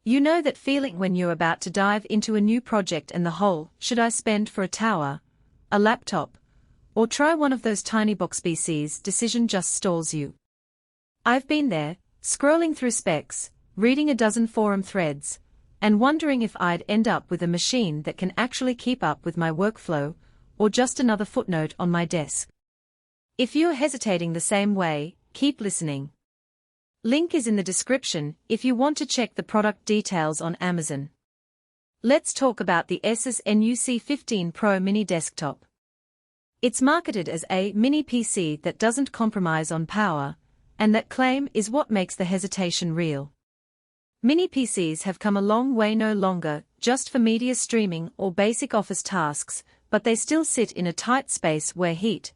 You know that feeling when you're about to dive into a new project and the whole, should I spend for a tower, a laptop, or try one of those tiny box PCs decision just stalls you. I've been there, scrolling through specs, reading a dozen forum threads, and wondering if I'd end up with a machine that can actually keep up with my workflow, or just another footnote on my desk. If you're hesitating the same way, keep listening. Link is in the description if you want to check the product details on Amazon. Let's talk about the ASUS NUC 15 Pro Mini Desktop. It's marketed as a mini PC that doesn't compromise on power, and that claim is what makes the hesitation real. Mini PCs have come a long way, no longer just for media streaming or basic office tasks, but they still sit in a tight space where heat,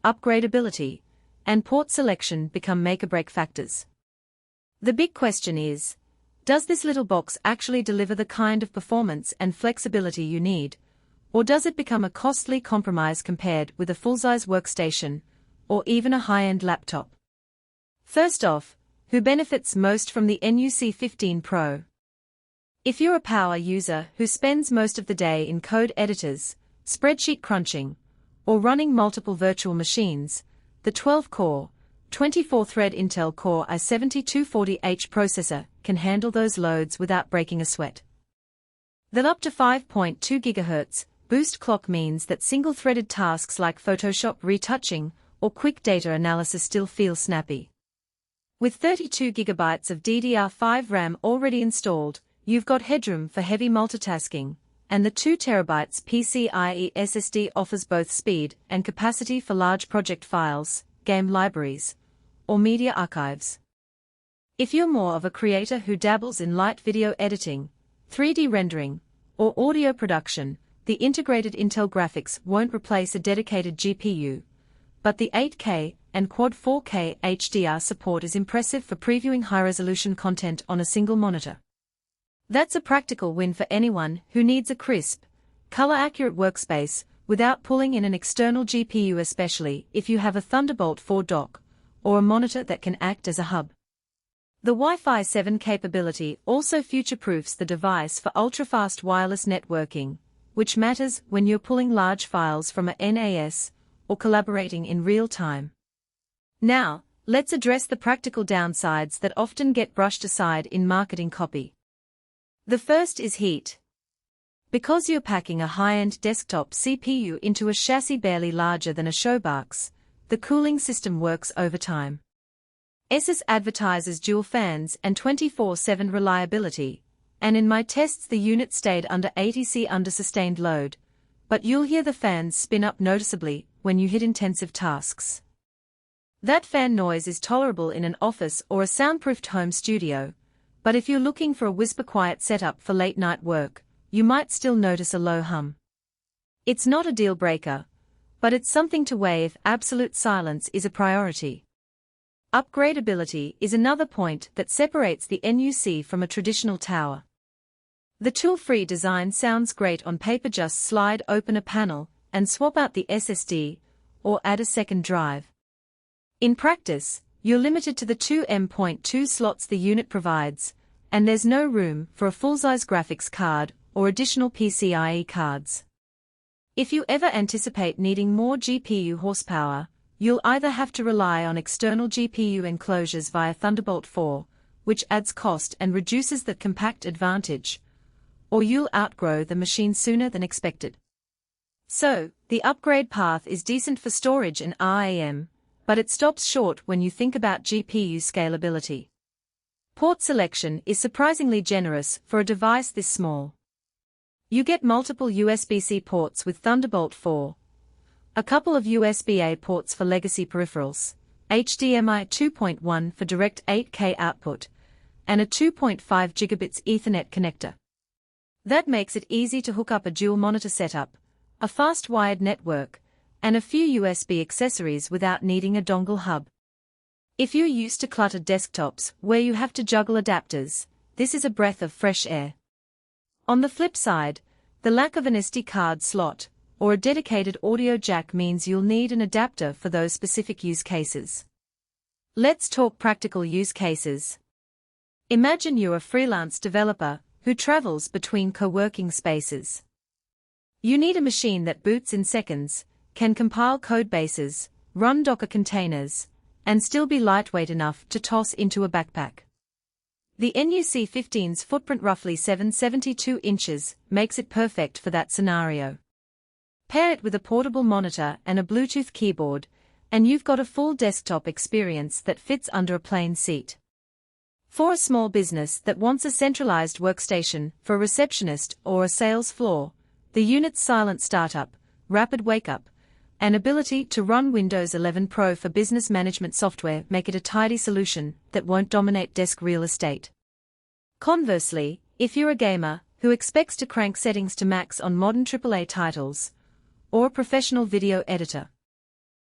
upgradability, and port selection become make-or-break factors. The big question is, does this little box actually deliver the kind of performance and flexibility you need, or does it become a costly compromise compared with a full-size workstation, or even a high-end laptop? First off, who benefits most from the NUC 15 Pro? If you're a power user who spends most of the day in code editors, spreadsheet crunching, or running multiple virtual machines, the 12-core, 24-thread Intel Core i7-2240H processor can handle those loads without breaking a sweat. That up to 5.2 GHz boost clock means that single-threaded tasks like Photoshop retouching or quick data analysis still feel snappy. With 32 GB of DDR5 RAM already installed, you've got headroom for heavy multitasking, and the 2 TB PCIe SSD offers both speed and capacity for large project files, game libraries, or media archives. If you're more of a creator who dabbles in light video editing, 3D rendering, or audio production, the integrated Intel graphics won't replace a dedicated GPU, but the 8K and Quad 4K HDR support is impressive for previewing high-resolution content on a single monitor. That's a practical win for anyone who needs a crisp, color-accurate workspace without pulling in an external GPU, especially if you have a Thunderbolt 4 dock or a monitor that can act as a hub. The Wi-Fi 7 capability also future-proofs the device for ultra-fast wireless networking, which matters when you're pulling large files from a NAS or collaborating in real time. Now, let's address the practical downsides that often get brushed aside in marketing copy. The first is heat. Because you're packing a high-end desktop CPU into a chassis barely larger than a showbox, the cooling system works overtime. ASUS advertises dual fans and 24/7 reliability, and in my tests the unit stayed under 80 C under sustained load, but you'll hear the fans spin up noticeably when you hit intensive tasks. That fan noise is tolerable in an office or a soundproofed home studio, but if you're looking for a whisper-quiet setup for late-night work, you might still notice a low hum. It's not a deal-breaker, but it's something to weigh if absolute silence is a priority. Upgradability is another point that separates the NUC from a traditional tower. The tool-free design sounds great on paper, just slide open a panel and swap out the SSD, or add a second drive. In practice, you're limited to the 2 M.2 slots the unit provides, and there's no room for a full-size graphics card or additional PCIe cards. If you ever anticipate needing more GPU horsepower, you'll either have to rely on external GPU enclosures via Thunderbolt 4, which adds cost and reduces the compact advantage, or you'll outgrow the machine sooner than expected. So, the upgrade path is decent for storage and RAM, but it stops short when you think about GPU scalability. Port selection is surprisingly generous for a device this small. You get multiple USB-C ports with Thunderbolt 4, a couple of USB-A ports for legacy peripherals, HDMI 2.1 for direct 8K output, and a 2.5 gigabits Ethernet connector. That makes it easy to hook up a dual monitor setup, a fast wired network, and a few USB accessories without needing a dongle hub. If you're used to cluttered desktops where you have to juggle adapters, this is a breath of fresh air. On the flip side, the lack of an SD card slot or a dedicated audio jack means you'll need an adapter for those specific use cases. Let's talk practical use cases. Imagine you're a freelance developer who travels between co-working spaces. You need a machine that boots in seconds, can compile code bases, run Docker containers, and still be lightweight enough to toss into a backpack. The NUC 15's footprint, roughly 772 inches, makes it perfect for that scenario. Pair it with a portable monitor and a Bluetooth keyboard, and you've got a full desktop experience that fits under a plain seat. For a small business that wants a centralized workstation for a receptionist or a sales floor, the unit's silent startup, rapid wake-up, and ability to run Windows 11 Pro for business management software make it a tidy solution that won't dominate desk real estate. Conversely, if you're a gamer who expects to crank settings to max on modern AAA titles, or a professional video editor